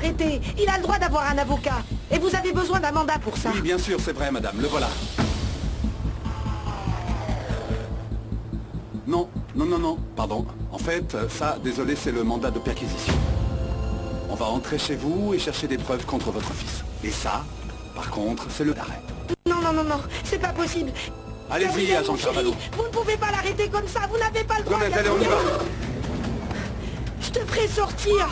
l'arrêter. Il a le droit d'avoir un avocat. Et vous avez besoin d'un mandat pour ça. Oui, bien sûr, c'est vrai, madame. Le voilà. Non, non, non, non. Pardon. En fait, ça, désolé, c'est le mandat de perquisition. On va entrer chez vous et chercher des preuves contre votre fils. Et ça, par contre, c'est le d'arrêt. Non, non, non, non. C'est pas possible. Allez-y, Gabriel, agent mon chéri, Carvalho. vous ne pouvez pas l'arrêter comme ça. Vous n'avez pas le droit. Gomez, allez, on y va. Je te ferai sortir.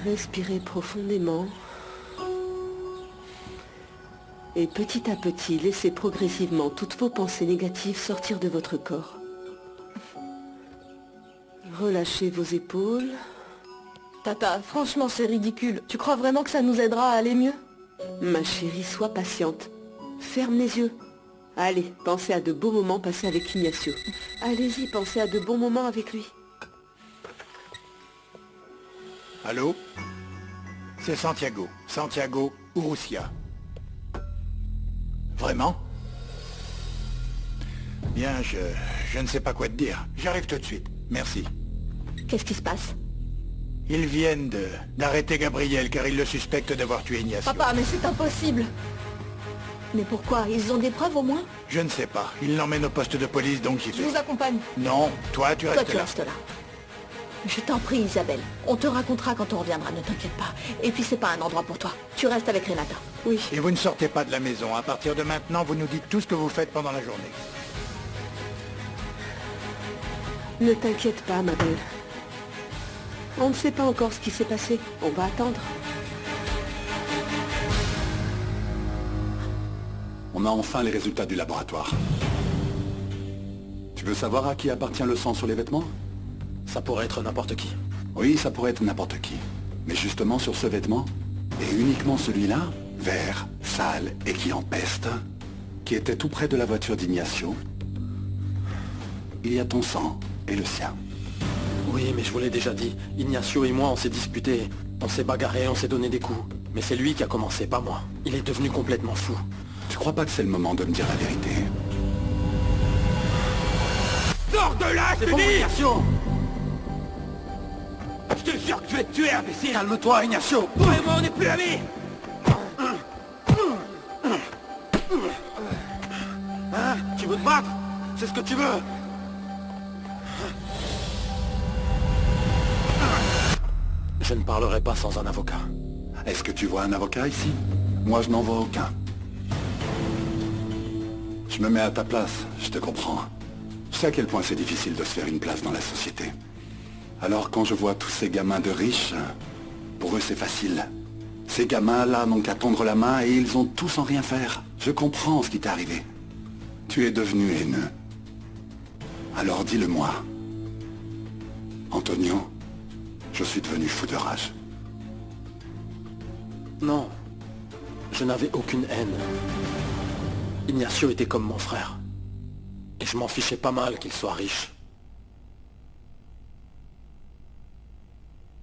Respirez profondément. Et petit à petit, laissez progressivement toutes vos pensées négatives sortir de votre corps. Relâchez vos épaules. Tata, franchement, c'est ridicule. Tu crois vraiment que ça nous aidera à aller mieux? Ma chérie, sois patiente. Ferme les yeux. Allez, pensez à de beaux moments passés avec Ignacio. Allez-y, pensez à de bons moments avec lui. Allô? C'est Santiago. Santiago Urrutia. Vraiment? Bien, je ne sais pas quoi te dire. J'arrive tout de suite. Merci. Qu'est-ce qui se passe? Ils viennent d'arrêter Gabriel car ils le suspectent d'avoir tué Ignacio. Papa, mais c'est impossible. Mais pourquoi? Ils ont des preuves au moins? Je ne sais pas. Ils l'emmènent au poste de police, donc j'y Je vais. vous accompagne. Non, toi tu restes Toi, tu là. restes là. Je t'en prie, Isabelle. On te racontera quand on reviendra, ne t'inquiète pas. Et puis, c'est pas un endroit pour toi. Tu restes avec Renata. Oui. Et vous ne sortez pas de la maison. À partir de maintenant, vous nous dites tout ce que vous faites pendant la journée. Ne t'inquiète pas, ma belle. On ne sait pas encore ce qui s'est passé. On va attendre. On a enfin les résultats du laboratoire. Tu veux savoir à qui appartient le sang sur les vêtements? Ça pourrait être n'importe qui. Oui, ça pourrait être n'importe qui. Mais justement sur ce vêtement, et uniquement celui-là, vert, sale et qui empeste, qui était tout près de la voiture d'Ignacio, il y a ton sang et le sien. Oui, mais je vous l'ai déjà dit. Ignacio et moi, on s'est disputés. On s'est bagarrés, on s'est donné des coups. Mais c'est lui qui a commencé, pas moi. Il est devenu complètement fou. Tu crois pas que c'est le moment de me dire la vérité? Sors de là, je C'est te bon, dis! Ignacio! Je te jure que je vais te tuer, imbécile! Calme-toi, Ignacio! Toi et moi, on n'est plus amis! Hein? Tu veux te battre? C'est ce que tu veux? Je ne parlerai pas sans un avocat. Est-ce que tu vois un avocat ici? Moi, je n'en vois aucun. Je me mets à ta place, je te comprends. Je sais à quel point c'est difficile de se faire une place dans la société. Alors quand je vois tous ces gamins de riches, pour eux c'est facile. Ces gamins-là n'ont qu'à tendre la main et ils ont tout sans rien faire. Je comprends ce qui t'est arrivé. Tu es devenu haineux. Alors dis-le-moi. Antonio, je suis devenu fou de rage. Non. Je n'avais aucune haine. Ignacio était comme mon frère. Et je m'en fichais pas mal qu'il soit riche.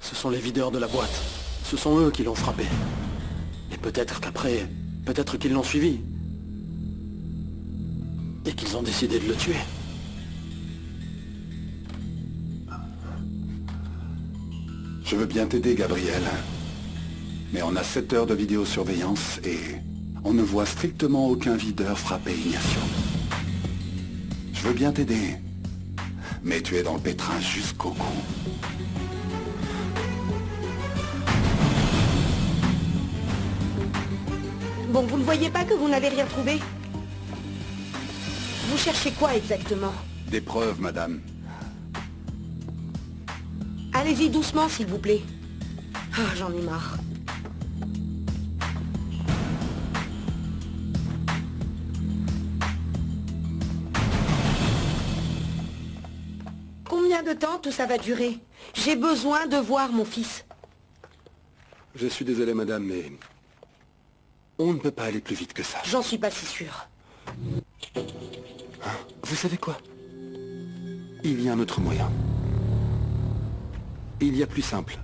Ce sont les videurs de la boîte. Ce sont eux qui l'ont frappé. Et peut-être qu'après, peut-être qu'ils l'ont suivi. Et qu'ils ont décidé de le tuer. Je veux bien t'aider, Gabriel. Mais on a 7 heures de vidéosurveillance et on ne voit strictement aucun videur frapper Ignacio. Je veux bien t'aider. Mais tu es dans le pétrin jusqu'au cou. Bon, vous ne voyez pas que vous n'avez rien trouvé? Vous cherchez quoi exactement? Des preuves, madame. Allez-y doucement, s'il vous plaît. Ah, j'en ai marre. Combien de temps tout ça va durer? J'ai besoin de voir mon fils. Je suis désolé, madame, mais on ne peut pas aller plus vite que ça. J'en suis pas si sûre. Vous savez quoi? Il y a un autre moyen. Il y a plus simple.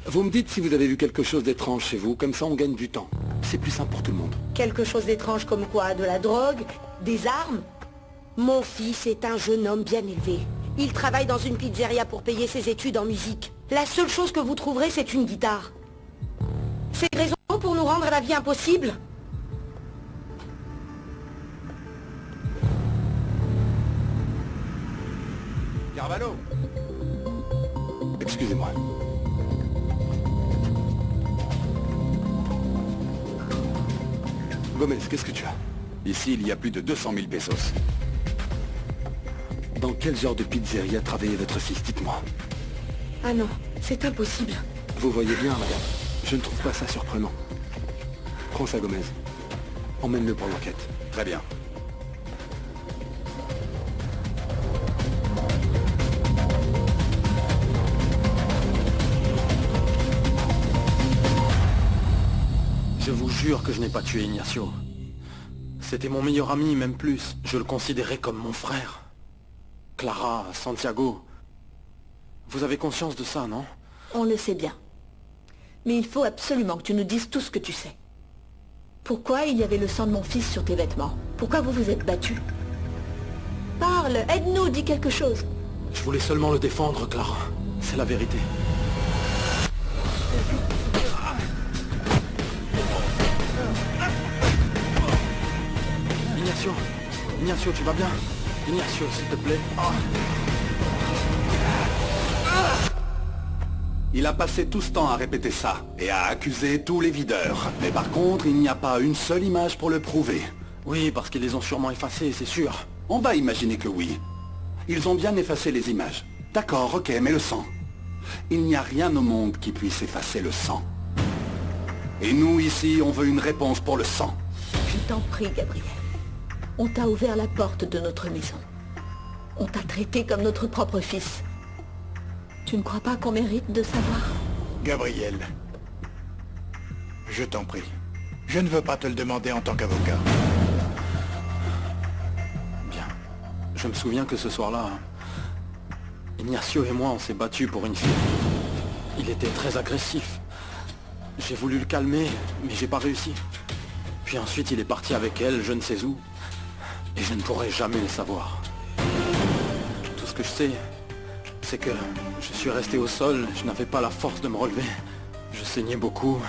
Vous me dites si vous avez vu quelque chose d'étrange chez vous, comme ça on gagne du temps. C'est plus simple pour tout le monde. Quelque chose d'étrange comme quoi? De la drogue? Des armes? Mon fils est un jeune homme bien élevé. Il travaille dans une pizzeria pour payer ses études en musique. La seule chose que vous trouverez, c'est une guitare. C'est une raison pour nous rendre la vie impossible? Carvalho! Excusez-moi. Gomez, qu'est-ce que tu as? Ici, il y a plus de 200 000 pesos. Dans quel genre de pizzeria travaillait votre fils, dites-moi? Ah non, c'est impossible. Vous voyez bien, madame. Je ne trouve pas ça surprenant. Prends ça, Gomez. Emmène-le pour l'enquête. Très bien. Je vous jure que je n'ai pas tué Ignacio. C'était mon meilleur ami, même plus. Je le considérais comme mon frère. Clara, Santiago... Vous avez conscience de ça, non? On le sait bien. Mais il faut absolument que tu nous dises tout ce que tu sais. Pourquoi il y avait le sang de mon fils sur tes vêtements? Pourquoi vous vous êtes battus? Parle, aide-nous, dis quelque chose. Je voulais seulement le défendre, Clara. C'est la vérité. Ignacio, Ignacio, tu vas bien? Ignacio, s'il te plaît. Il a passé tout ce temps à répéter ça, et à accuser tous les videurs. Mais par contre, il n'y a pas une seule image pour le prouver. Oui, parce qu'ils les ont sûrement effacés, c'est sûr. On va imaginer que oui. Ils ont bien effacé les images. D'accord, ok, mais le sang. Il n'y a rien au monde qui puisse effacer le sang. Et nous, ici, on veut une réponse pour le sang. Je t'en prie, Gabriel. On t'a ouvert la porte de notre maison. On t'a traité comme notre propre fils. Tu ne crois pas qu'on mérite de savoir? Gabriel, je t'en prie. Je ne veux pas te le demander en tant qu'avocat. Bien. Je me souviens que ce soir-là, Ignacio et moi, on s'est battus pour une fille. Il était très agressif. J'ai voulu le calmer, mais j'ai pas réussi. Puis ensuite, il est parti avec elle, je ne sais où. Et je ne pourrai jamais le savoir. Tout ce que je sais, c'est que je suis resté au sol, je n'avais pas la force de me relever. Je saignais beaucoup.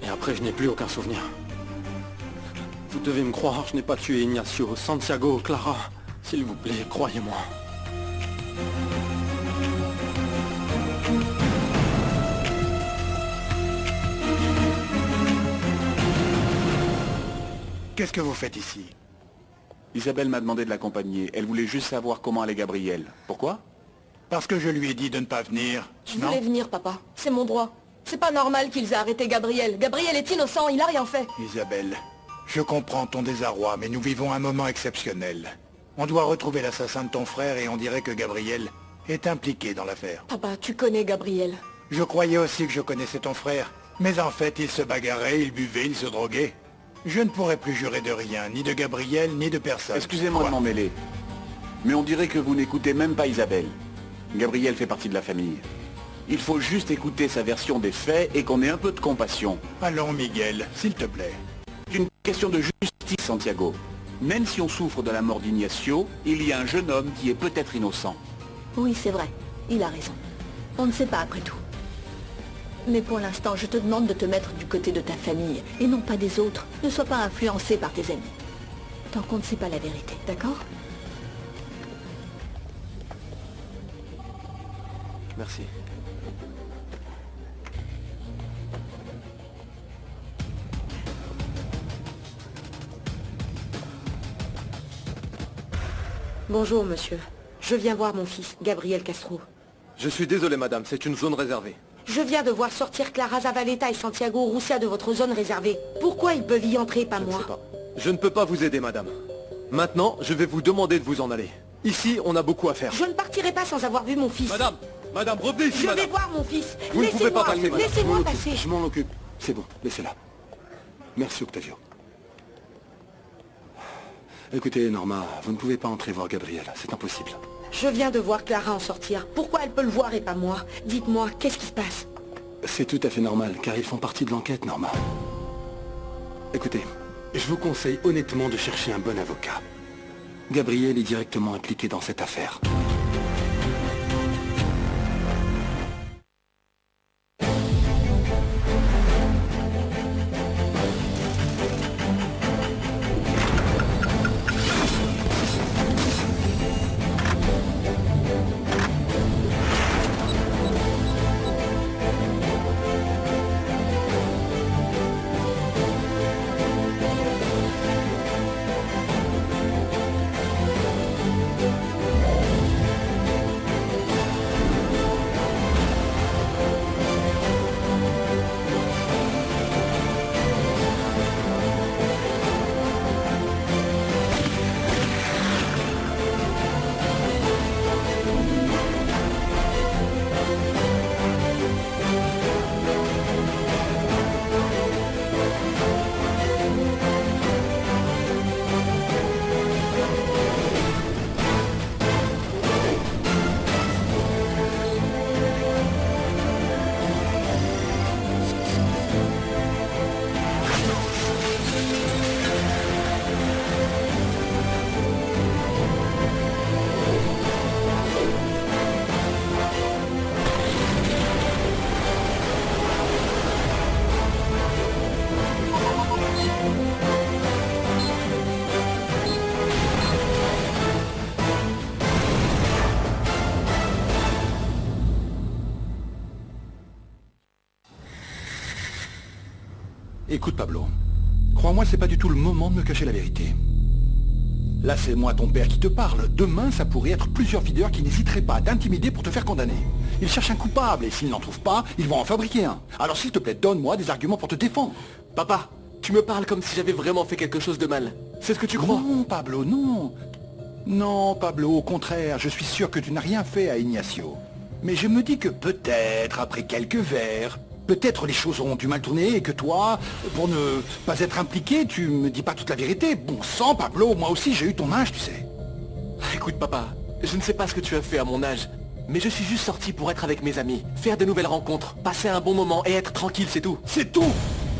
Et après, je n'ai plus aucun souvenir. Vous devez me croire, je n'ai pas tué Ignacio, Santiago, Clara. S'il vous plaît, croyez-moi. Qu'est-ce que vous faites ici? Isabelle m'a demandé de l'accompagner. Elle voulait juste savoir comment allait Gabriel. Pourquoi? Parce que je lui ai dit de ne pas venir. Je Non? voulais venir, papa. C'est mon droit. C'est pas normal qu'ils aient arrêté Gabriel. Gabriel est innocent, il a rien fait. Isabelle, je comprends ton désarroi, mais nous vivons un moment exceptionnel. On doit retrouver l'assassin de ton frère et on dirait que Gabriel est impliqué dans l'affaire. Papa, tu connais Gabriel. Je croyais aussi que je connaissais ton frère, mais en fait, il se bagarrait, il buvait, il se droguait. Je ne pourrais plus jurer de rien, ni de Gabriel, ni de personne. Excusez-moi Quoi? de m'en mêler. Mais on dirait que vous n'écoutez même pas Isabelle. Gabriel fait partie de la famille. Il faut juste écouter sa version des faits et qu'on ait un peu de compassion. Allons, Miguel, s'il te plaît. C'est une question de justice, Santiago. Même si on souffre de la mort d'Ignacio, il y a un jeune homme qui est peut-être innocent. Oui, c'est vrai. Il a raison. On ne sait pas après tout. Mais pour l'instant, je te demande de te mettre du côté de ta famille, et non pas des autres. Ne sois pas influencé par tes amis. Tant qu'on ne sait pas la vérité, d'accord? Merci. Bonjour, monsieur. Je viens voir mon fils, Gabriel Castro. Je suis désolé, madame, c'est une zone réservée. Je viens de voir sortir Clara Zavaleta et Santiago Roussia de votre zone réservée. Pourquoi ils peuvent y entrer, pas Je ne moi? sais pas. Je ne peux pas vous aider, madame. Maintenant, je vais vous demander de vous en aller. Ici, on a beaucoup à faire. Je ne partirai pas sans avoir vu mon fils. Madame, revenez ici, Je vais madame. voir mon fils. Vous ne pouvez pas passer, madame. Laissez-moi passer. Je m'en occupe. C'est bon, laissez-la. Merci, Octavio. Écoutez, Norma, vous ne pouvez pas entrer voir Gabriel. C'est impossible. Je viens de voir Clara en sortir. Pourquoi elle peut le voir et pas moi? Dites-moi, qu'est-ce qui se passe? C'est tout à fait normal, car ils font partie de l'enquête, Norma. Écoutez, je vous conseille honnêtement de chercher un bon avocat. Gabriel est directement impliqué dans cette affaire. Écoute, Pablo. Crois-moi, c'est pas du tout le moment de me cacher la vérité. Là, c'est moi, ton père, qui te parle. Demain, ça pourrait être plusieurs videurs qui n'hésiteraient pas à t'intimider pour te faire condamner. Ils cherchent un coupable, et s'ils n'en trouvent pas, ils vont en fabriquer un. Alors s'il te plaît, donne-moi des arguments pour te défendre. Papa, tu me parles comme si j'avais vraiment fait quelque chose de mal. C'est ce que tu crois? Non, Pablo, non. Non, Pablo, au contraire, je suis sûr que tu n'as rien fait à Ignacio. Mais je me dis que peut-être, après quelques verres, peut-être les choses auront du mal tourné et que toi, pour ne pas être impliqué, tu me dis pas toute la vérité. Bon sang, Pablo, moi aussi j'ai eu ton âge, tu sais. Écoute, papa, je ne sais pas ce que tu as fait à mon âge, mais je suis juste sorti pour être avec mes amis, faire de nouvelles rencontres, passer un bon moment et être tranquille, c'est tout. C'est tout.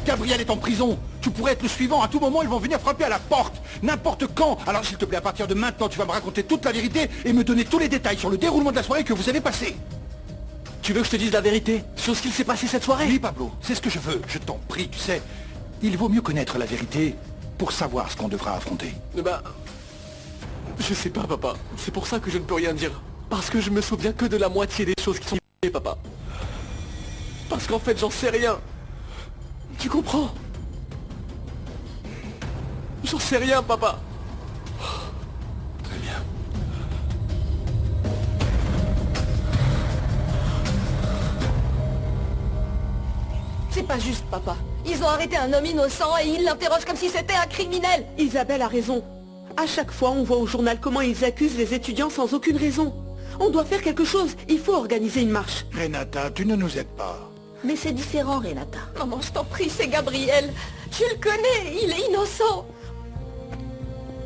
Gabriel est en prison. Tu pourrais être le suivant. À tout moment, ils vont venir frapper à la porte. N'importe quand. Alors, s'il te plaît, à partir de maintenant, tu vas me raconter toute la vérité et me donner tous les détails sur le déroulement de la soirée que vous avez passée. Tu veux que je te dise la vérité sur ce qu'il s'est passé cette soirée? Oui, Pablo, c'est ce que je veux. Je t'en prie, tu sais. Il vaut mieux connaître la vérité pour savoir ce qu'on devra affronter. Bah... Je sais pas, papa. C'est pour ça que je ne peux rien dire. Parce que je me souviens que de la moitié des choses qui sont passées, papa. Parce qu'en fait, j'en sais rien. Tu comprends? J'en sais rien, papa. Très bien. C'est pas juste, papa. Ils ont arrêté un homme innocent et ils l'interrogent comme si c'était un criminel. Isabelle a raison. À chaque fois, on voit au journal comment ils accusent les étudiants sans aucune raison. On doit faire quelque chose. Il faut organiser une marche. Renata, tu ne nous aides pas. Mais c'est différent, Renata. Maman, je t'en prie, c'est Gabriel. Tu le connais, il est innocent.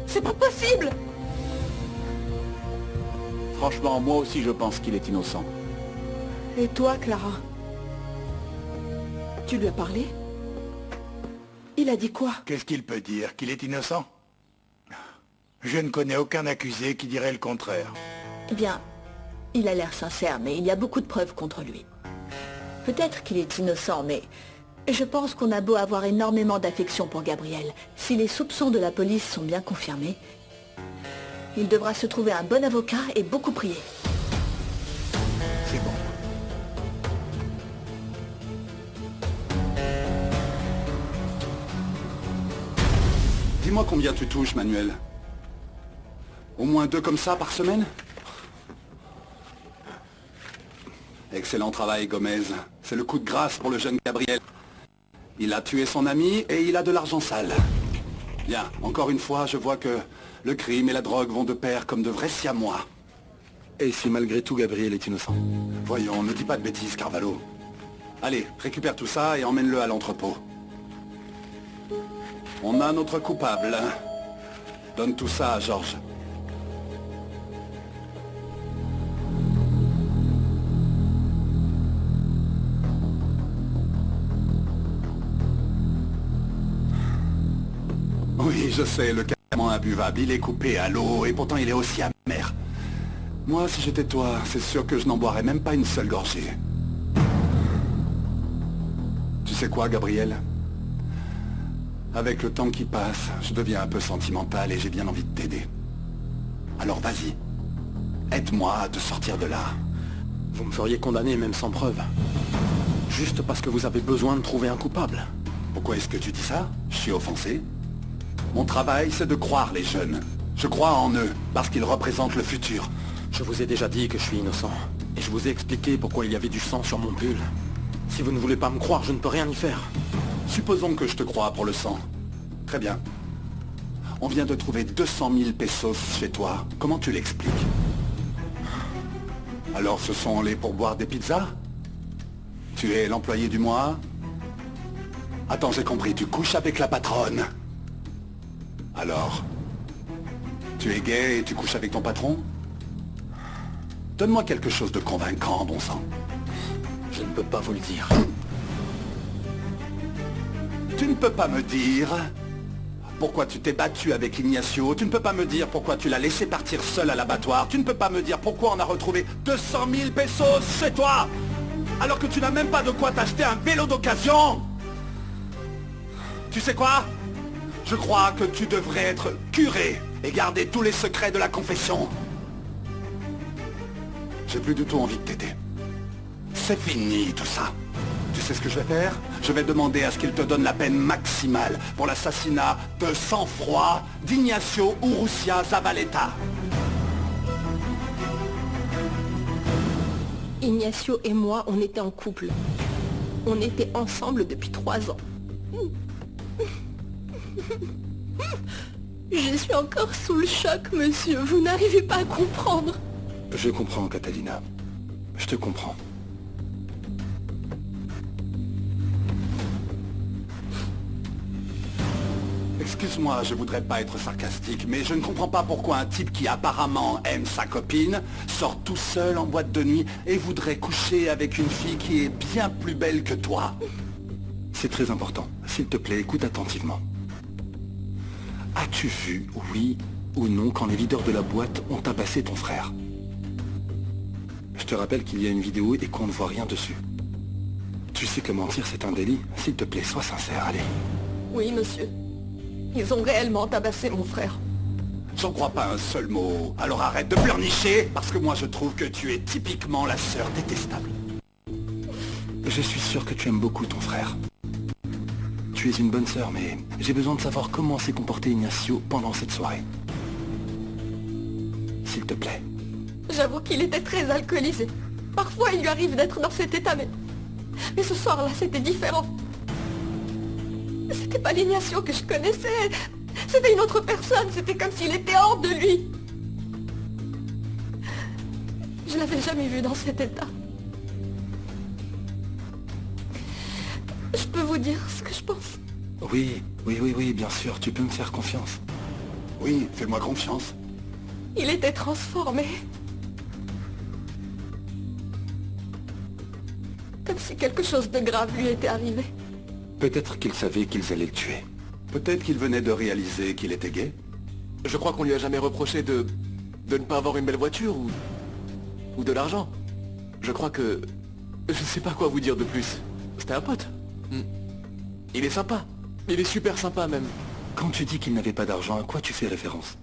C'est pas possible. Franchement, moi aussi je pense qu'il est innocent. Et toi, Clara? Tu lui as parlé? Il a dit quoi? Qu'est-ce qu'il peut dire? Qu'il est innocent? Je ne connais aucun accusé qui dirait le contraire. Eh bien, il a l'air sincère, mais il y a beaucoup de preuves contre lui. Peut-être qu'il est innocent, mais je pense qu'on a beau avoir énormément d'affection pour Gabriel. Si les soupçons de la police sont bien confirmés, il devra se trouver un bon avocat et beaucoup prier. C'est bon. Dis-moi combien tu touches, Manuel. Au moins 2 comme ça par semaine? Excellent travail, Gomez. C'est le coup de grâce pour le jeune Gabriel. Il a tué son ami et il a de l'argent sale. Bien, encore une fois, je vois que le crime et la drogue vont de pair comme de vrais siamois. Et si malgré tout Gabriel est innocent? Voyons, ne dis pas de bêtises, Carvalho. Allez, récupère tout ça et emmène-le à l'entrepôt. On a notre coupable. Donne tout ça à Georges. Oui, je sais, le carrément imbuvable, il est coupé à l'eau et pourtant il est aussi amer. Moi, si j'étais toi, c'est sûr que je n'en boirais même pas une seule gorgée. Tu sais quoi, Gabriel? Avec le temps qui passe, je deviens un peu sentimental et j'ai bien envie de t'aider. Alors vas-y, aide-moi à te sortir de là. Vous me feriez condamner même sans preuve. Juste parce que vous avez besoin de trouver un coupable. Pourquoi est-ce que tu dis ça? Je suis offensé? Mon travail, c'est de croire les jeunes. Je crois en eux, parce qu'ils représentent le futur. Je vous ai déjà dit que je suis innocent. Et je vous ai expliqué pourquoi il y avait du sang sur mon pull. Si vous ne voulez pas me croire, je ne peux rien y faire. Supposons que je te croie pour le sang. Très bien. On vient de trouver 200 000 pesos chez toi. Comment tu l'expliques? Alors ce sont les pourboires des pizzas? Tu es l'employé du mois? Attends, j'ai compris, tu couches avec la patronne. Alors, tu es gay et tu couches avec ton patron? Donne-moi quelque chose de convaincant, bon sang. Je ne peux pas vous le dire. Tu ne peux pas me dire pourquoi tu t'es battu avec Ignacio. Tu ne peux pas me dire pourquoi tu l'as laissé partir seul à l'abattoir. Tu ne peux pas me dire pourquoi on a retrouvé 200 000 pesos chez toi, alors que tu n'as même pas de quoi t'acheter un vélo d'occasion. Tu sais quoi? Je crois que tu devrais être curé et garder tous les secrets de la confession. J'ai plus du tout envie de t'aider. C'est fini tout ça. Tu sais ce que je vais faire? Je vais demander à ce qu'il te donne la peine maximale pour l'assassinat de sang-froid d'Ignacio Urrutia Zavaleta. Ignacio et moi, on était en couple. On était ensemble depuis 3 ans. Je suis encore sous le choc, monsieur. Vous n'arrivez pas à comprendre. Je comprends, Catalina. Je te comprends. Excuse-moi, je voudrais pas être sarcastique, mais je ne comprends pas pourquoi un type qui apparemment aime sa copine sort tout seul en boîte de nuit et voudrait coucher avec une fille qui est bien plus belle que toi. C'est très important. S'il te plaît, écoute attentivement. As-tu vu, oui ou non, quand les videurs de la boîte ont tabassé ton frère? Je te rappelle qu'il y a une vidéo et qu'on ne voit rien dessus. Tu sais que mentir, c'est un délit. S'il te plaît, sois sincère, allez. Oui, monsieur. Ils ont réellement tabassé mon frère. J'en crois pas un seul mot. Alors arrête de pleurnicher, parce que moi je trouve que tu es typiquement la sœur détestable. Je suis sûr que tu aimes beaucoup ton frère. Tu es une bonne sœur, mais j'ai besoin de savoir comment s'est comporté Ignacio pendant cette soirée. S'il te plaît. J'avoue qu'il était très alcoolisé. Parfois, il lui arrive d'être dans cet état, mais ce soir-là, c'était différent. C'était pas l'Ignacio que je connaissais. C'était une autre personne. C'était comme s'il était hors de lui. Je l'avais jamais vu dans cet état. Je peux vous dire ce que je pense. Oui, bien sûr, tu peux me faire confiance. Oui, fais-moi confiance. Il était transformé. Comme si quelque chose de grave lui était arrivé. Peut-être qu'il savait qu'ils allaient le tuer. Peut-être qu'il venait de réaliser qu'il était gay. Je crois qu'on lui a jamais reproché de ne pas avoir une belle voiture ou de l'argent. Je crois que... Je sais pas quoi vous dire de plus. C'était un pote. Il est sympa. Il est super sympa même. Quand tu dis qu'il n'avait pas d'argent, à quoi tu fais référence?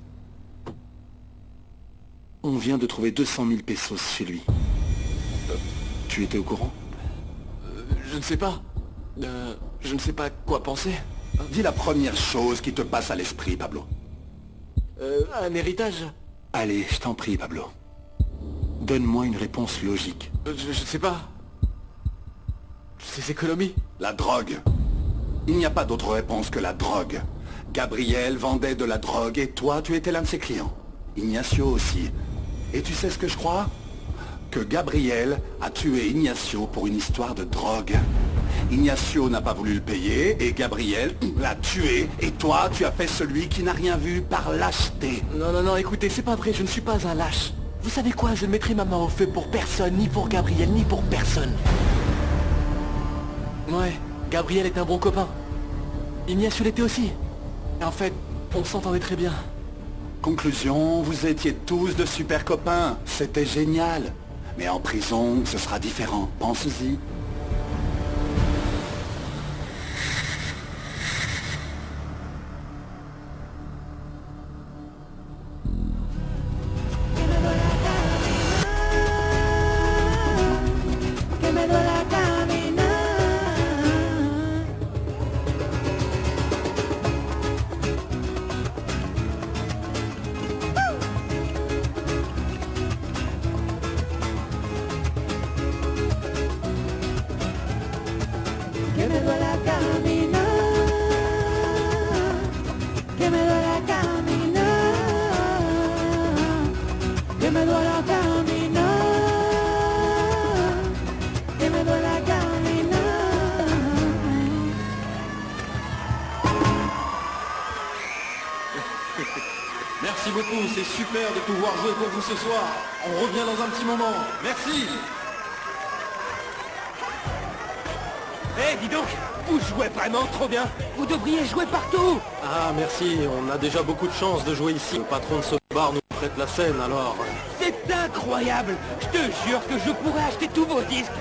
On vient de trouver 200 000 pesos chez lui. Tu étais au courant? Je ne sais pas. Je ne sais pas quoi penser. Dis la première chose qui te passe à l'esprit, Pablo. Un héritage. Allez, je t'en prie, Pablo. Donne-moi une réponse logique. Je sais pas. Ses économies. La drogue. Il n'y a pas d'autre réponse que la drogue. Gabriel vendait de la drogue et toi, tu étais l'un de ses clients. Ignacio aussi. Et tu sais ce que je crois? Que Gabriel a tué Ignacio pour une histoire de drogue. Ignacio n'a pas voulu le payer et Gabriel l'a tué. Et toi, tu as fait celui qui n'a rien vu par lâcheté. Non, écoutez, c'est pas vrai, je ne suis pas un lâche. Vous savez quoi, je ne mettrai ma main au feu pour personne, ni pour Gabriel, ni pour personne. Ouais, Gabriel est un bon copain. Ignacio l'était aussi. Et en fait, on s'entendait très bien. Conclusion, vous étiez tous de super copains. C'était génial. Mais en prison, ce sera différent. Pense-y. Merci beaucoup, c'est super de pouvoir jouer pour vous ce soir. On revient dans un petit moment. Merci. Dis donc, vous jouez vraiment trop bien. Vous devriez jouer partout. Ah merci, on a déjà beaucoup de chance de jouer ici. Le patron de ce bar nous prête la scène alors. C'est incroyable. Je te jure que je pourrais acheter tous vos disques.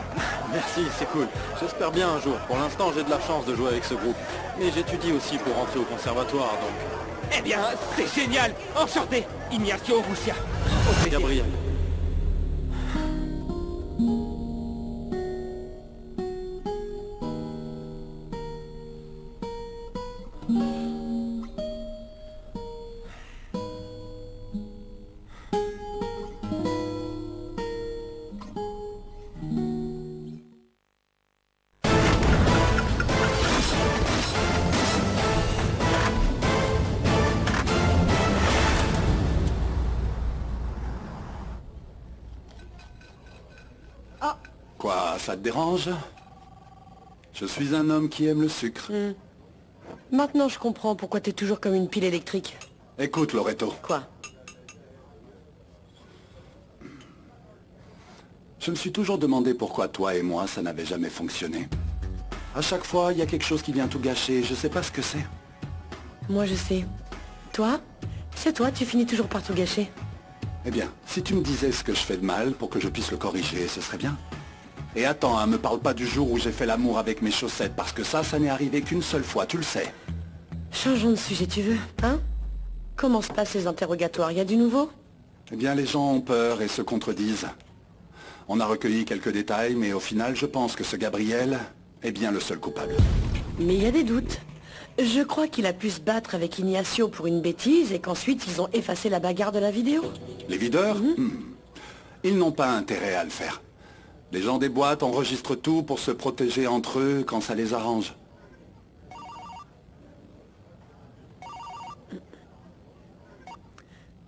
Merci, c'est cool. J'espère bien un jour. Pour l'instant, j'ai de la chance de jouer avec ce groupe. Mais j'étudie aussi pour rentrer au conservatoire, donc... Eh bien, c'est génial. Enchanté, Ignacio Urrutia. Gabriel. Quoi, ça te dérange? Je suis un homme qui aime le sucre. Maintenant, je comprends pourquoi t'es toujours comme une pile électrique. Écoute, Loreto. Quoi? Je me suis toujours demandé pourquoi toi et moi, ça n'avait jamais fonctionné. À chaque fois, il y a quelque chose qui vient tout gâcher, je sais pas ce que c'est. Moi, je sais. Toi? C'est toi, tu finis toujours par tout gâcher. Eh bien, si tu me disais ce que je fais de mal pour que je puisse le corriger, ce serait bien. Et attends, hein, me parle pas du jour où j'ai fait l'amour avec mes chaussettes, parce que ça n'est arrivé qu'une seule fois, tu le sais. Changeons de sujet, tu veux, hein? Comment se passent les interrogatoires? Y a du nouveau? Eh bien, les gens ont peur et se contredisent. On a recueilli quelques détails, mais au final, je pense que ce Gabriel est bien le seul coupable. Mais il y a des doutes. Je crois qu'il a pu se battre avec Ignacio pour une bêtise et qu'ensuite ils ont effacé la bagarre de la vidéo. Les videurs? Ils n'ont pas intérêt à le faire. Les gens des boîtes enregistrent tout pour se protéger entre eux quand ça les arrange.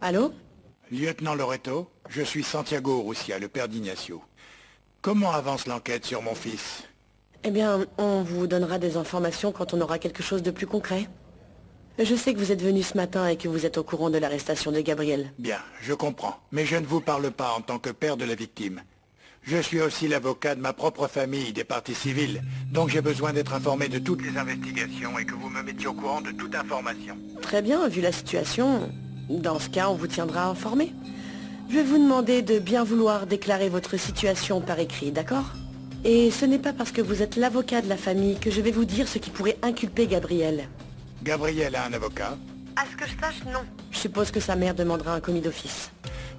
Allô? Lieutenant Loreto, je suis Santiago Urrutia, le père d'Ignacio. Comment avance l'enquête sur mon fils? Eh bien, on vous donnera des informations quand on aura quelque chose de plus concret. Je sais que vous êtes venu ce matin et que vous êtes au courant de l'arrestation de Gabriel. Bien, je comprends. Mais je ne vous parle pas en tant que père de la victime. Je suis aussi l'avocat de ma propre famille, des parties civiles. Donc j'ai besoin d'être informé de toutes les investigations et que vous me mettiez au courant de toute information. Très bien, vu la situation, dans ce cas, on vous tiendra informé. Je vais vous demander de bien vouloir déclarer votre situation par écrit, d'accord? Et ce n'est pas parce que vous êtes l'avocat de la famille que je vais vous dire ce qui pourrait inculper Gabriel. Gabriel a un avocat? À ce que je sache, non. Je suppose que sa mère demandera un commis d'office.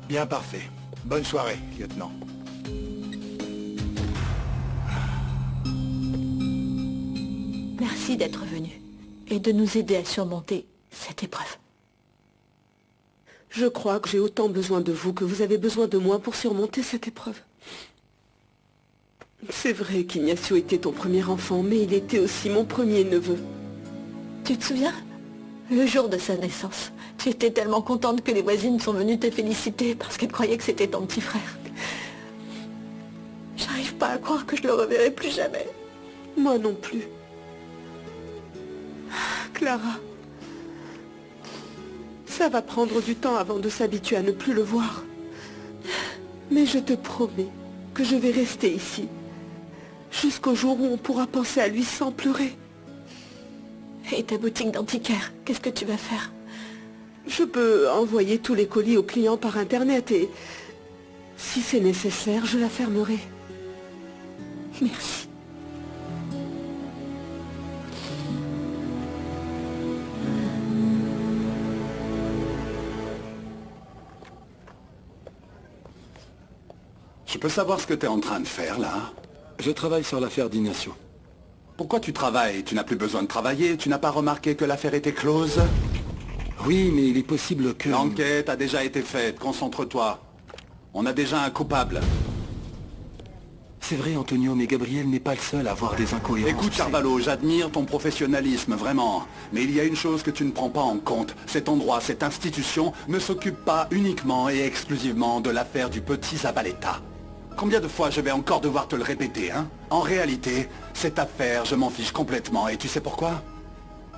Bien, parfait. Bonne soirée, lieutenant. Merci d'être venu et de nous aider à surmonter cette épreuve. Je crois que j'ai autant besoin de vous que vous avez besoin de moi pour surmonter cette épreuve. C'est vrai qu'Ignacio était ton premier enfant, mais il était aussi mon premier neveu. Tu te souviens? Le jour de sa naissance, tu étais tellement contente que les voisines sont venues te féliciter parce qu'elles croyaient que c'était ton petit frère. J'arrive pas à croire que je le reverrai plus jamais. Moi non plus. Clara, ça va prendre du temps avant de s'habituer à ne plus le voir. Mais je te promets que je vais rester ici, jusqu'au jour où on pourra penser à lui sans pleurer. Et ta boutique d'antiquaire, qu'est-ce que tu vas faire? Je peux envoyer tous les colis aux clients par Internet et, si c'est nécessaire, je la fermerai. Merci. Je peux savoir ce que t'es en train de faire, là? Je travaille sur l'affaire d'Ignacio. Pourquoi tu travailles? Tu n'as plus besoin de travailler? Tu n'as pas remarqué que l'affaire était close? Oui, mais il est possible que... L'enquête a déjà été faite, concentre-toi. On a déjà un coupable. C'est vrai, Antonio, mais Gabriel n'est pas le seul à avoir des incohérences. Écoute, Carvalho, j'admire ton professionnalisme, vraiment. Mais il y a une chose que tu ne prends pas en compte. Cet endroit, cette institution, ne s'occupe pas uniquement et exclusivement de l'affaire du petit Zabaleta. Combien de fois je vais encore devoir te le répéter, hein? En réalité, cette affaire, je m'en fiche complètement. Et tu sais pourquoi?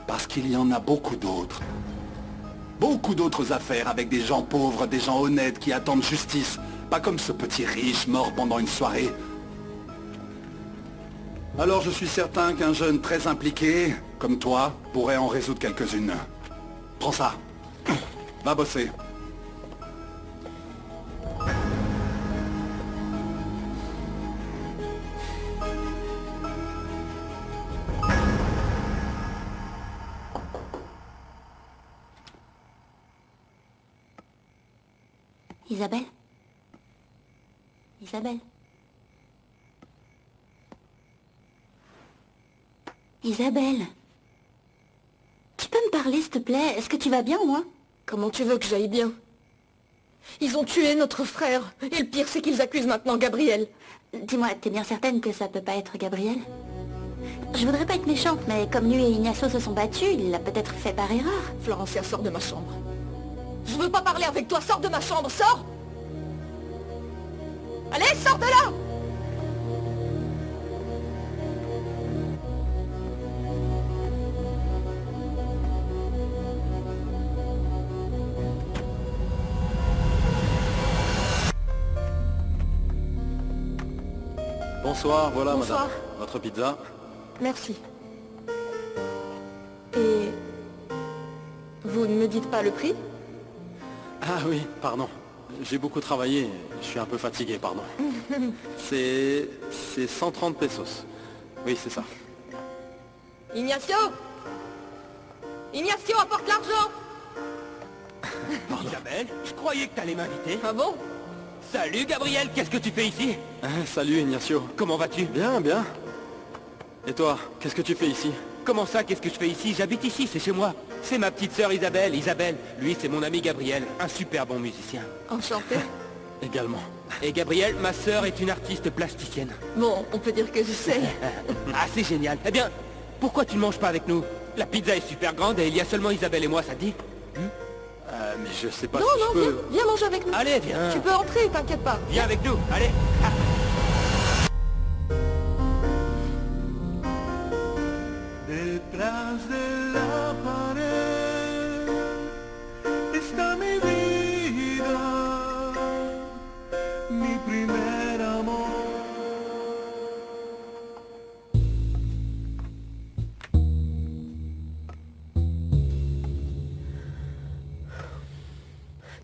Parce qu'il y en a beaucoup d'autres. Beaucoup d'autres affaires avec des gens pauvres, des gens honnêtes qui attendent justice. Pas comme ce petit riche mort pendant une soirée. Alors je suis certain qu'un jeune très impliqué, comme toi, pourrait en résoudre quelques-unes. Prends ça. Va bosser. Isabelle? Isabelle? Isabelle? Tu peux me parler, s'il te plaît? Est-ce que tu vas bien, au moins? Comment tu veux que j'aille bien? Ils ont tué notre frère. Et le pire, c'est qu'ils accusent maintenant Gabriel. Dis-moi, t'es bien certaine que ça peut pas être Gabriel? Je voudrais pas être méchante, mais comme lui et Ignacio se sont battus, il l'a peut-être fait par erreur. Florencia, sors de ma chambre. Je veux pas parler avec toi, sors de ma chambre, sors! Allez, sors de là! Bonsoir, voilà Bonsoir. madame. Votre pizza. Merci. Et... vous ne me dites pas le prix? Ah oui, pardon. J'ai beaucoup travaillé, je suis un peu fatigué, pardon. C'est 130 pesos. Oui, c'est ça. Ignacio! Ignacio, apporte l'argent! Isabelle, je croyais que t'allais m'inviter. Ah bon? Salut Gabriel, qu'est-ce que tu fais ici? Salut Ignacio. Comment vas-tu? Bien, bien. Et toi, qu'est-ce que tu fais ici? Comment ça, qu'est-ce que je fais ici? J'habite ici, c'est chez moi. C'est ma petite sœur Isabelle. Isabelle, lui c'est mon ami Gabriel, un super bon musicien. Enchanté. Également. Et Gabriel, ma sœur est une artiste plasticienne. Bon, on peut dire que j'essaye. Ah, c'est génial. Eh bien, pourquoi tu ne manges pas avec nous? La pizza est super grande et il y a seulement Isabelle et moi, ça te dit? Mais je sais pas Non, si non, je peux... viens manger avec nous. Allez, viens. Tu peux entrer, t'inquiète pas. Viens avec nous, allez. Detrás de la pared está mi vida, mi primer amor.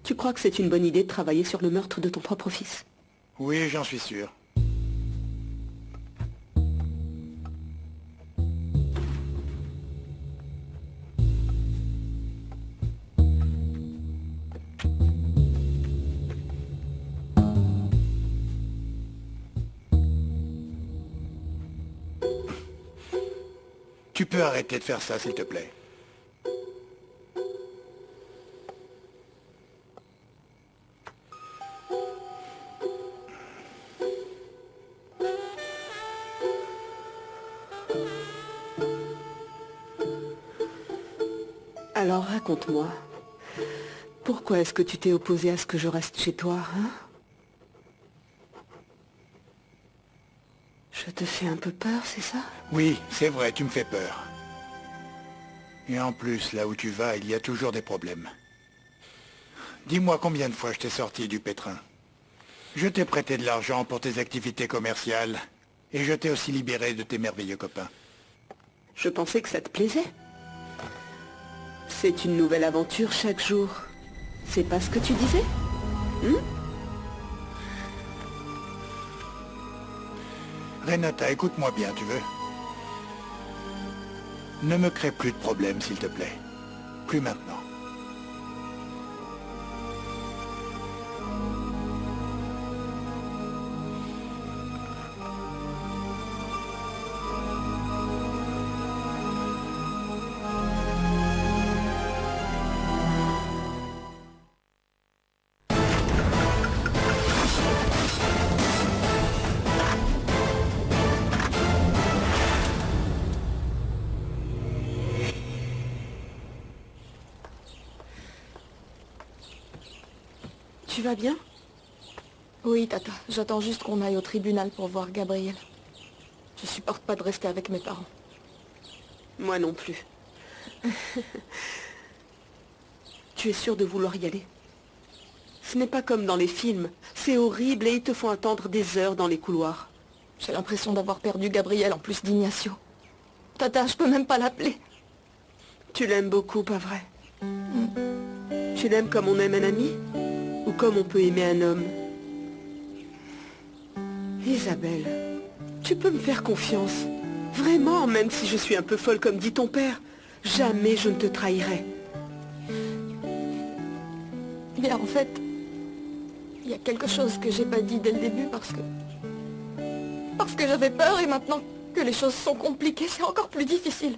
Tu crois que c'est une bonne idée de travailler sur le meurtre de ton propre fils? Oui, j'en suis sûr. Tu peux arrêter de faire ça, s'il te plaît. Alors raconte-moi. Pourquoi est-ce que tu t'es opposé à ce que je reste chez toi, hein? Je te fais un peu peur, c'est ça? Oui, c'est vrai, tu me fais peur. Et en plus, là où tu vas, il y a toujours des problèmes. Dis-moi combien de fois je t'ai sorti du pétrin. Je t'ai prêté de l'argent pour tes activités commerciales, et je t'ai aussi libéré de tes merveilleux copains. Je pensais que ça te plaisait. C'est une nouvelle aventure chaque jour. C'est pas ce que tu disais? Renata, écoute-moi bien, tu veux? Ne me crée plus de problèmes, s'il te plaît. Plus maintenant. Tu vas bien? Oui, Tata, j'attends juste qu'on aille au tribunal pour voir Gabriel. Je supporte pas de rester avec mes parents. Moi non plus. Tu es sûr de vouloir y aller? Ce n'est pas comme dans les films. C'est horrible et ils te font attendre des heures dans les couloirs. J'ai l'impression d'avoir perdu Gabriel en plus d'Ignacio. Tata, je peux même pas l'appeler. Tu l'aimes beaucoup, pas vrai? Tu l'aimes comme on aime un ami? Ou comme on peut aimer un homme? Isabelle, tu peux me faire confiance. Vraiment, même si je suis un peu folle comme dit ton père. Jamais je ne te trahirai. Bien, en fait, il y a quelque chose que j'ai pas dit dès le début parce que j'avais peur et maintenant que les choses sont compliquées, c'est encore plus difficile.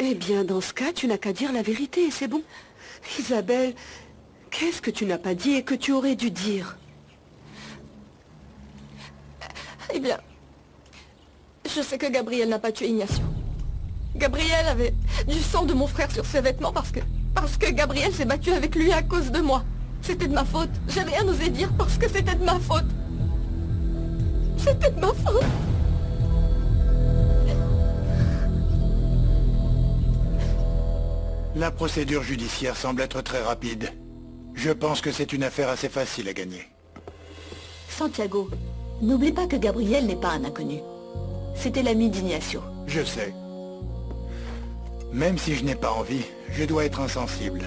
Eh bien, dans ce cas, tu n'as qu'à dire la vérité et c'est bon. Isabelle, qu'est-ce que tu n'as pas dit et que tu aurais dû dire? Eh bien, je sais que Gabriel n'a pas tué Ignacio. Gabriel avait du sang de mon frère sur ses vêtements parce que Gabriel s'est battu avec lui à cause de moi. C'était de ma faute. J'ai rien osé dire parce que c'était de ma faute. C'était de ma faute. La procédure judiciaire semble être très rapide. Je pense que c'est une affaire assez facile à gagner. Santiago, N'oublie pas que Gabriel n'est pas un inconnu. C'était l'ami d'Ignacio. Je sais. Même si je n'ai pas envie, je dois être insensible.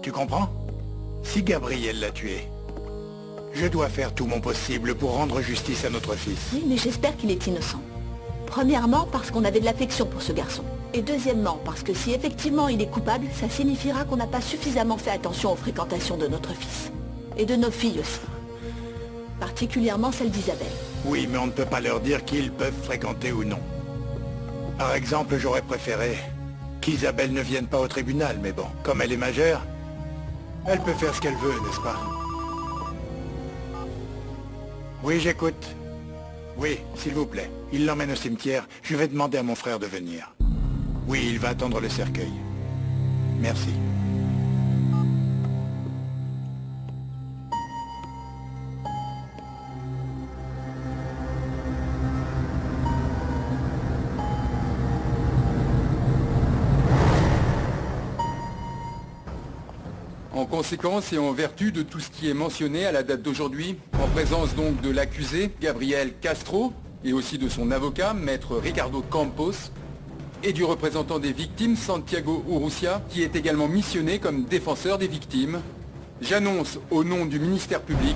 Tu comprends? Si Gabriel l'a tué, je dois faire tout mon possible pour rendre justice à notre fils. Oui, mais j'espère qu'il est innocent. Premièrement, parce qu'on avait de l'affection pour ce garçon. Et deuxièmement, parce que si effectivement il est coupable, ça signifiera qu'on n'a pas suffisamment fait attention aux fréquentations de notre fils. Et de nos filles aussi. Particulièrement celle d'Isabelle. Oui, mais on ne peut pas leur dire qu'ils peuvent fréquenter ou non. Par exemple, j'aurais préféré qu'Isabelle ne vienne pas au tribunal, mais bon, comme elle est majeure, elle peut faire ce qu'elle veut, n'est-ce pas? Oui, j'écoute. Oui, s'il vous plaît. Il l'emmène au cimetière. Je vais demander à mon frère de venir. Oui, il va attendre le cercueil. Merci. En conséquence et en vertu de tout ce qui est mentionné à la date d'aujourd'hui, en présence donc de l'accusé, Gabriel Castro, et aussi de son avocat, maître Ricardo Campos, et du représentant des victimes, Santiago Urrutia, qui est également missionné comme défenseur des victimes, j'annonce au nom du ministère public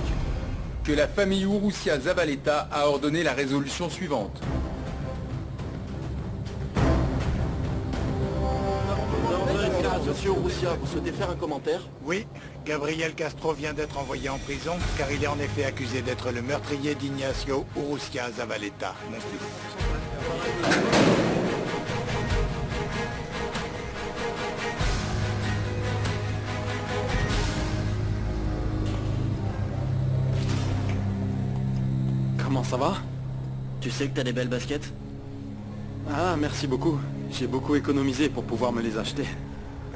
que la famille Urrutia Zavaleta a ordonné la résolution suivante. Monsieur Urrutia, vous souhaitez faire un commentaire? Oui, Gabriel Castro vient d'être envoyé en prison car il est en effet accusé d'être le meurtrier d'Ignacio Urrutia Zavaleta, mon fils. Comment ça va? Tu sais que t'as des belles baskets? Ah, merci beaucoup. J'ai beaucoup économisé pour pouvoir me les acheter.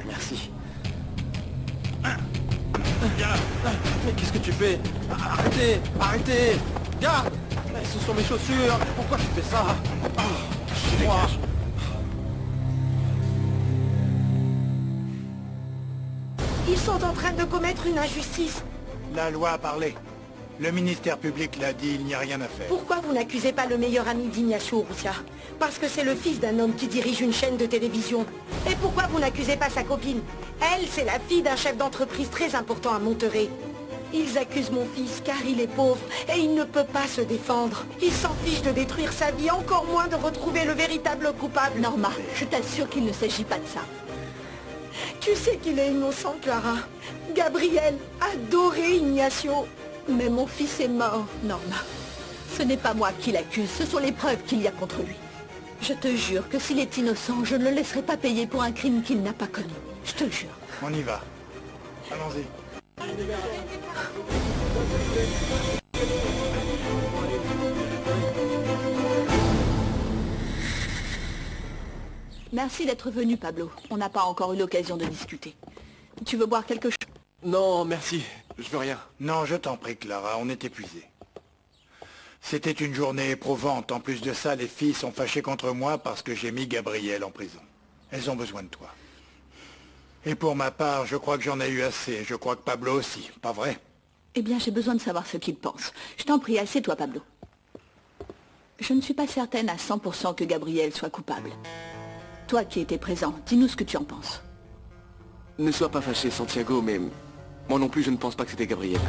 Merci. Mais qu'est-ce que tu fais? Arrêtez! Arrêtez! Garde! Ce sont mes chaussures! Pourquoi tu fais ça? Chez moi! Ils sont en train de commettre une injustice. La loi a parlé. Le ministère public l'a dit, il n'y a rien à faire. Pourquoi vous n'accusez pas le meilleur ami d'Ignacio Urrutia? Parce que c'est le fils d'un homme qui dirige une chaîne de télévision. Et pourquoi vous n'accusez pas sa copine? Elle, c'est la fille d'un chef d'entreprise très important à Monterrey. Ils accusent mon fils car il est pauvre et il ne peut pas se défendre. Ils s'en fichent de détruire sa vie, encore moins de retrouver le véritable coupable. Norma, je t'assure qu'il ne s'agit pas de ça. Tu sais qu'il est innocent, Clara. Gabriel adorait Ignacio. Mais mon fils est mort, Norma. Ce n'est pas moi qui l'accuse, ce sont les preuves qu'il y a contre lui. Je te jure que s'il est innocent, je ne le laisserai pas payer pour un crime qu'il n'a pas commis. Je te le jure. On y va. Allons-y. Merci d'être venu, Pablo. On n'a pas encore eu l'occasion de discuter. Tu veux boire quelque chose? Non, merci. Je veux rien. Non, je t'en prie, Clara, on est épuisés. C'était une journée éprouvante. En plus de ça, les filles sont fâchées contre moi parce que j'ai mis Gabriel en prison. Elles ont besoin de toi. Et pour ma part, je crois que j'en ai eu assez. Je crois que Pablo aussi, pas vrai? Eh bien, j'ai besoin de savoir ce qu'il pense. Je t'en prie, assieds-toi, Pablo. Je ne suis pas certaine à 100% que Gabriel soit coupable. Toi qui étais présent, dis-nous ce que tu en penses. Ne sois pas fâché, Santiago, mais... moi non plus, je ne pense pas que c'était Gabriel.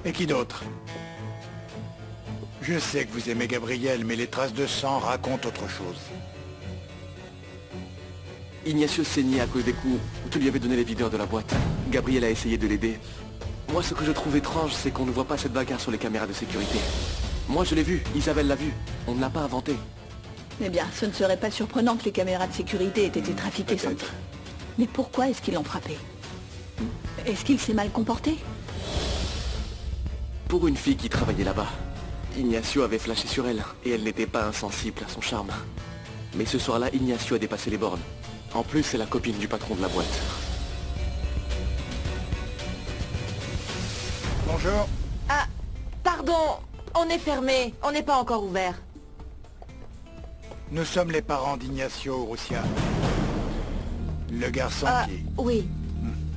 Et qui d'autre? Je sais que vous aimez Gabriel, mais les traces de sang racontent autre chose. Ignacio saignait à cause des coups où tu lui avais donné les videurs de la boîte. Gabriel a essayé de l'aider. Moi, ce que je trouve étrange, c'est qu'on ne voit pas cette bagarre sur les caméras de sécurité. Moi, je l'ai vu, Isabelle l'a vu. On ne l'a pas inventé. Eh bien, ce ne serait pas surprenant que les caméras de sécurité aient été trafiquées sans doute. Mais pourquoi est-ce qu'ils l'ont frappé? Est-ce qu'il s'est mal comporté? Pour une fille qui travaillait là-bas, Ignacio avait flashé sur elle, et elle n'était pas insensible à son charme. Mais ce soir-là, Ignacio a dépassé les bornes. En plus, c'est la copine du patron de la boîte. Bonjour. Ah, pardon, on est fermé, on n'est pas encore ouvert. Nous sommes les parents d'Ignacio Urrutia. Le garçon qui... Oui.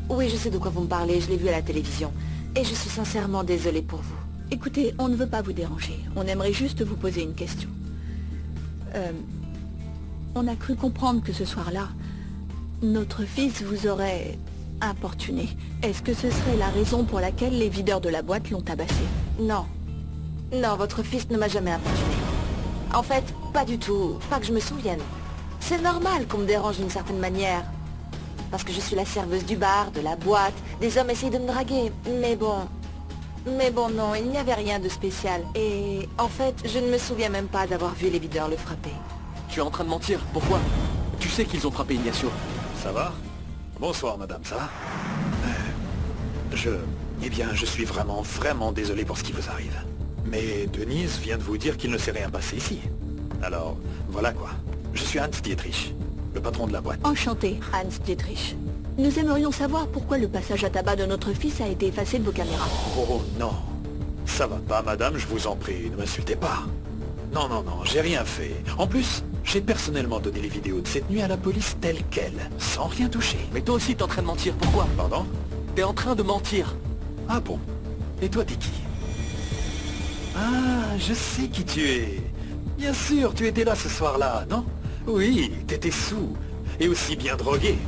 Oui, je sais de quoi vous me parlez, je l'ai vu à la télévision. Et je suis sincèrement désolée pour vous. Écoutez, on ne veut pas vous déranger. On aimerait juste vous poser une question. On a cru comprendre que ce soir-là, notre fils vous aurait importuné. Est-ce que ce serait la raison pour laquelle les videurs de la boîte l'ont tabassé? Non. Non, votre fils ne m'a jamais importuné. En fait, pas du tout. Pas que je me souvienne. C'est normal qu'on me dérange d'une certaine manière. Parce que je suis la serveuse du bar, de la boîte. Des hommes essayent de me draguer. Mais bon, non, il n'y avait rien de spécial. Et en fait, je ne me souviens même pas d'avoir vu les videurs le frapper. Tu es en train de mentir, pourquoi? Tu sais qu'ils ont frappé Ignacio. Ça va? Bonsoir, madame, ça va? Eh bien, je suis vraiment désolé pour ce qui vous arrive. Mais Denise vient de vous dire qu'il ne s'est rien passé ici. Alors, voilà quoi. Je suis Hans Dietrich, le patron de la boîte. Enchanté, Hans Dietrich. Nous aimerions savoir pourquoi le passage à tabac de notre fils a été effacé de vos caméras. Oh non. Ça va pas, madame, je vous en prie, ne m'insultez pas. Non, j'ai rien fait. En plus, j'ai personnellement donné les vidéos de cette nuit à la police telles quelles, sans rien toucher. Mais toi aussi t'es en train de mentir, pourquoi? Pardon? T'es en train de mentir. Ah bon? Et toi, t'es qui? Ah, je sais qui tu es. Bien sûr, tu étais là ce soir-là, non? Oui, t'étais sous. Et aussi bien drogué.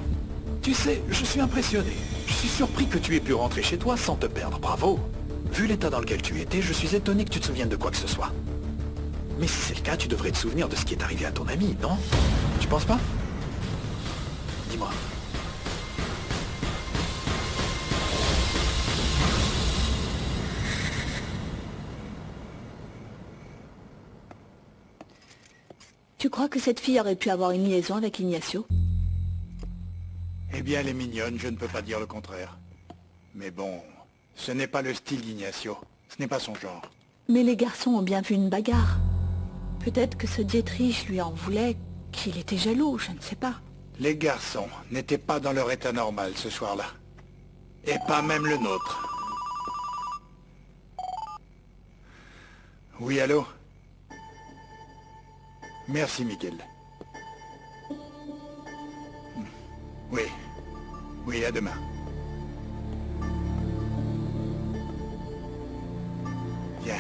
Tu sais, je suis impressionné. Je suis surpris que tu aies pu rentrer chez toi sans te perdre, bravo. Vu l'état dans lequel tu étais, je suis étonné que tu te souviennes de quoi que ce soit. Mais si c'est le cas, tu devrais te souvenir de ce qui est arrivé à ton ami, non? Tu penses pas? Dis-moi. Tu crois que cette fille aurait pu avoir une liaison avec Ignacio? Eh bien, elle est mignonne, je ne peux pas dire le contraire. Mais bon, ce n'est pas le style d'Ignacio. Ce n'est pas son genre. Mais les garçons ont bien vu une bagarre. Peut-être que ce Dietrich lui en voulait, qu'il était jaloux, je ne sais pas. Les garçons n'étaient pas dans leur état normal ce soir-là. Et pas même le nôtre. Oui, allô? Merci, Miguel. Oui. Oui, à demain. Bien.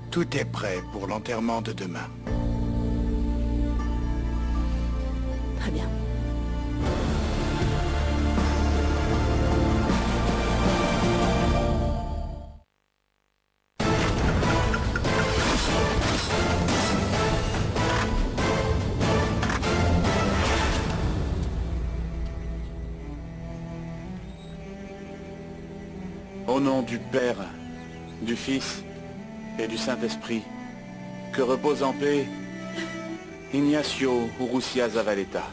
Tout est prêt pour l'enterrement de demain. Très bien. Au nom du Père, du Fils et du Saint-Esprit, que repose en paix Ignacio Urrutia Zavaleta.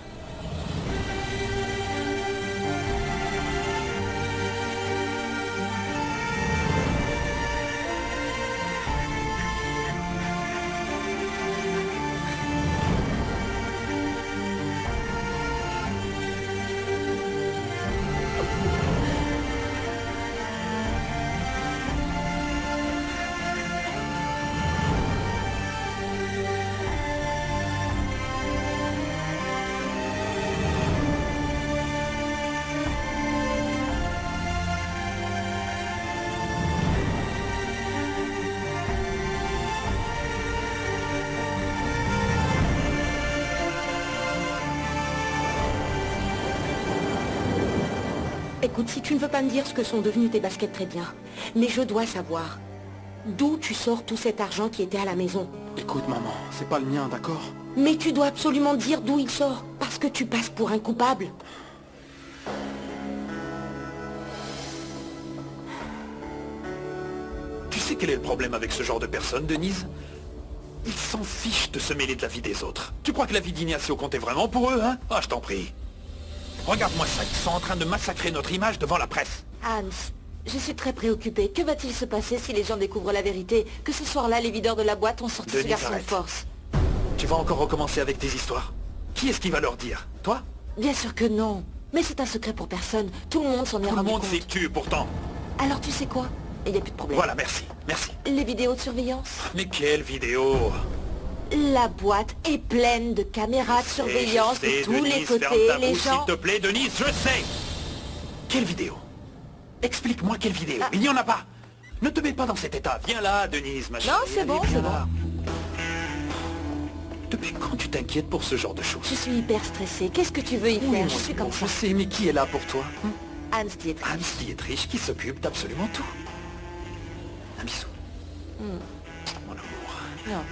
Écoute, si tu ne veux pas me dire ce que sont devenus tes baskets, très bien. Mais je dois savoir d'où tu sors tout cet argent qui était à la maison. Écoute, maman, c'est pas le mien, d'accord? Mais tu dois absolument dire d'où il sort, parce que tu passes pour un coupable. Tu sais quel est le problème avec ce genre de personnes, Denise? Ils s'en fichent de se mêler de la vie des autres. Tu crois que la vie d'Ignacio comptait vraiment pour eux, hein? Ah, je t'en prie. Regarde-moi ça, ils sont en train de massacrer notre image devant la presse. Hans, je suis très préoccupée. Que va-t-il se passer si les gens découvrent la vérité? Que ce soir-là, les videurs de la boîte ont sorti ce garçon de force. Tu vas encore recommencer avec tes histoires. Qui est-ce qui va leur dire? Toi? Bien sûr que non. Mais c'est un secret pour personne. Tout le monde s'en est rendu compte. Tout le monde s'est tué pourtant. Alors tu sais quoi? Il n'y a plus de problème. Voilà, merci, merci. Les vidéos de surveillance? Mais quelle vidéo? La boîte est pleine de caméras de surveillance de tous les côtés. Ferme ta les bouche, gens... s'il te plaît, Denise, je sais. Quelle vidéo? Explique-moi quelle vidéo. Il n'y en a pas. Ne te mets pas dans cet état. Viens là, Denise, ma chérie. Non, c'est bon, Allez, viens c'est là. Depuis quand tu t'inquiètes pour ce genre de choses? Je suis hyper stressée. Qu'est-ce que tu veux y Oui, faire? moi, Je suis bon, comme je ça. sais, mais qui est là pour toi? Hans Dietrich. Hans Dietrich qui s'occupe d'absolument tout. Un bisou. Mon amour. Non.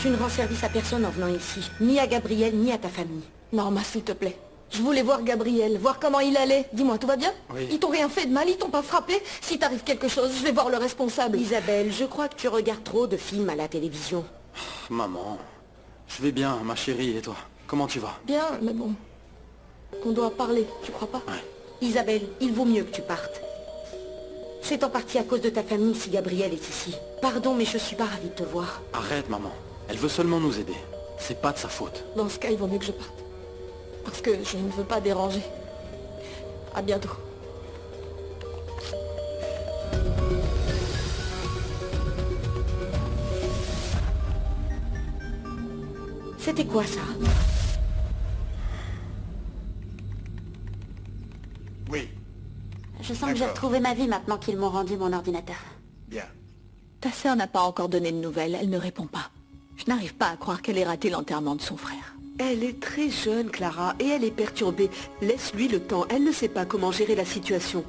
Tu ne rends service à personne en venant ici. Ni à Gabriel, ni à ta famille. Norma, s'il te plaît. Je voulais voir Gabriel, voir comment il allait. Dis-moi, tout va bien? Oui. Ils t'ont rien fait de mal, ils t'ont pas frappé? Si t'arrive quelque chose, je vais voir le responsable. Isabelle, je crois que tu regardes trop de films à la télévision. Maman, je vais bien, ma chérie, et toi? Comment tu vas? Bien, mais bon... On doit parler, tu crois pas? Isabelle, il vaut mieux que tu partes. C'est en partie à cause de ta famille si Gabriel est ici. Pardon, mais je suis pas ravie de te voir. Arrête, maman. Elle veut seulement nous aider. C'est pas de sa faute. Dans ce cas, il vaut mieux que je parte. Parce que je ne veux pas déranger. À bientôt. C'était quoi ça? Oui, Je sens que j'ai retrouvé ma vie maintenant qu'ils m'ont rendu mon ordinateur. bien. Ta sœur n'a pas encore donné de nouvelles, elle ne répond pas. Je n'arrive pas à croire qu'elle ait raté l'enterrement de son frère. Elle est très jeune, Clara, et elle est perturbée. Laisse-lui le temps, elle ne sait pas comment gérer la situation.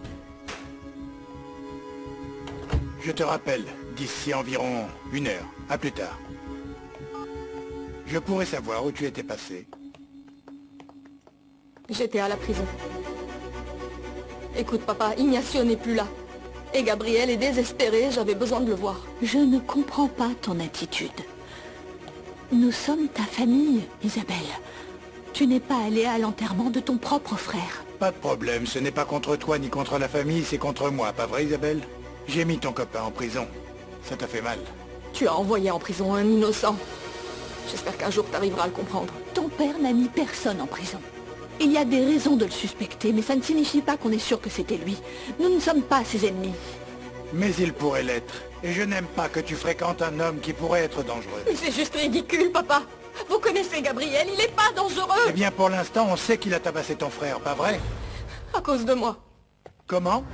Je te rappelle, d'ici environ 1 heure. À plus tard. Je pourrais savoir où tu étais passé. J'étais à la prison. Écoute, papa, Ignacio n'est plus là. Et Gabriel est désespéré, j'avais besoin de le voir. Je ne comprends pas ton attitude. Nous sommes ta famille, Isabelle. Tu n'es pas allée à l'enterrement de ton propre frère. Pas de problème, ce n'est pas contre toi ni contre la famille, c'est contre moi, pas vrai Isabelle? J'ai mis ton copain en prison. Ça t'a fait mal. Tu as envoyé en prison un innocent. J'espère qu'un jour t'arriveras à le comprendre. Ton père n'a mis personne en prison. Il y a des raisons de le suspecter, mais ça ne signifie pas qu'on est sûr que c'était lui. Nous ne sommes pas ses ennemis. Mais il pourrait l'être. Et je n'aime pas que tu fréquentes un homme qui pourrait être dangereux. Mais c'est juste ridicule, papa. Vous connaissez Gabriel, il n'est pas dangereux. Eh bien, pour l'instant, on sait qu'il a tabassé ton frère, pas vrai? À cause de moi. Comment?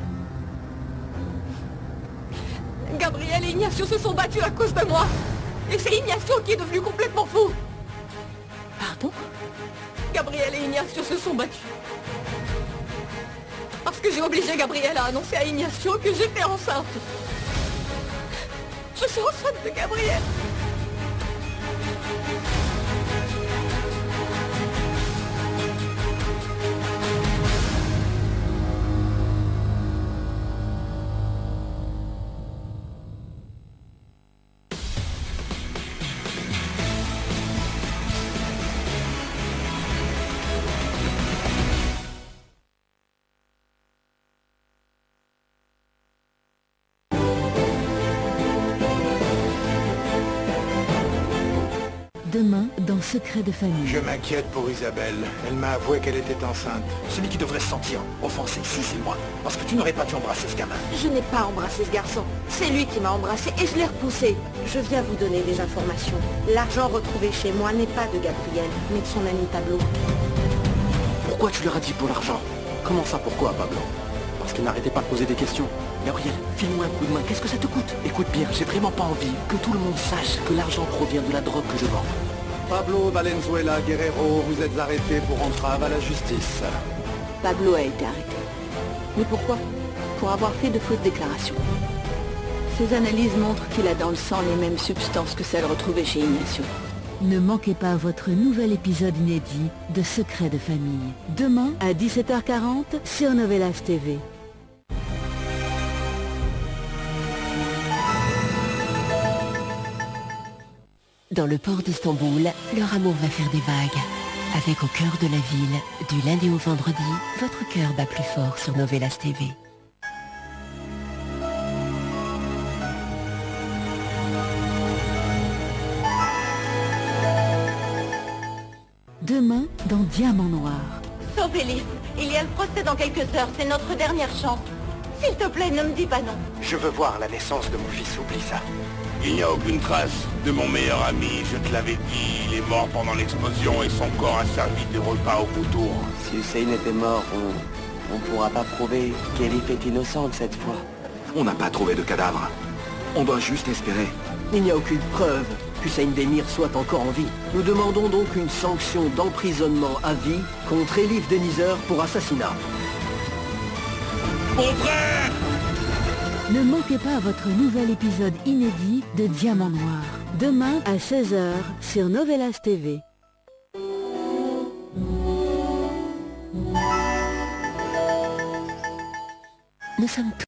Gabriel et Ignacio se sont battus à cause de moi. Et c'est Ignacio qui est devenu complètement fou. Pardon? Gabriel et Ignacio se sont battus. Parce que j'ai obligé Gabriel à annoncer à Ignacio que j'étais enceinte. Je suis enceinte de Gabriel. Demain, dans Secret de famille. Je m'inquiète pour Isabelle. Elle m'a avoué qu'elle était enceinte. Celui qui devrait se sentir offensé ici, c'est moi. Parce que tu n'aurais pas dû embrasser ce gamin. Je n'ai pas embrassé ce garçon. C'est lui qui m'a embrassé et je l'ai repoussé. Je viens vous donner des informations. L'argent retrouvé chez moi n'est pas de Gabriel, mais de son ami Pablo. Pourquoi tu leur as dit pour l'argent? Comment ça, pourquoi, Pablo? Parce qu'il n'arrêtait pas de poser des questions. Gabriel, file-moi un coup de main, qu'est-ce que ça te coûte? Écoute bien, j'ai vraiment pas envie que tout le monde sache que l'argent provient de la drogue que je vends. Pablo Valenzuela Guerrero, vous êtes arrêté pour entrave à la justice. Pablo a été arrêté. Mais pourquoi? Pour avoir fait de fausses déclarations. Ces analyses montrent qu'il a dans le sang les mêmes substances que celles retrouvées chez Ignacio. Ne manquez pas votre nouvel épisode inédit de Secret de famille. Demain à 17h40 sur Novelas TV. Dans le port d'Istanbul, leur amour va faire des vagues. Avec au cœur de la ville, du lundi au vendredi, votre cœur bat plus fort sur Novelas TV. Demain, dans Diamant Noir. Sauvez-les. Il y a le procès dans quelques heures. C'est notre dernière chance. S'il te plaît, ne me dis pas non. Je veux voir la naissance de mon fils, oublie ça. Il n'y a aucune trace de mon meilleur ami, je te l'avais dit, il est mort pendant l'explosion et son corps a servi de repas au pourtour. Si Hussein était mort, on pourra pas prouver qu'Elif est innocente cette fois. On n'a pas trouvé de cadavre. On doit juste espérer. Il n'y a aucune preuve qu'Hussein Demir soit encore en vie. Nous demandons donc une sanction d'emprisonnement à vie contre Elif Denizer pour assassinat. Mon frère! Ne manquez pas votre nouvel épisode inédit de Diamant Noir. Demain à 16h sur Novelas TV. Nous sommes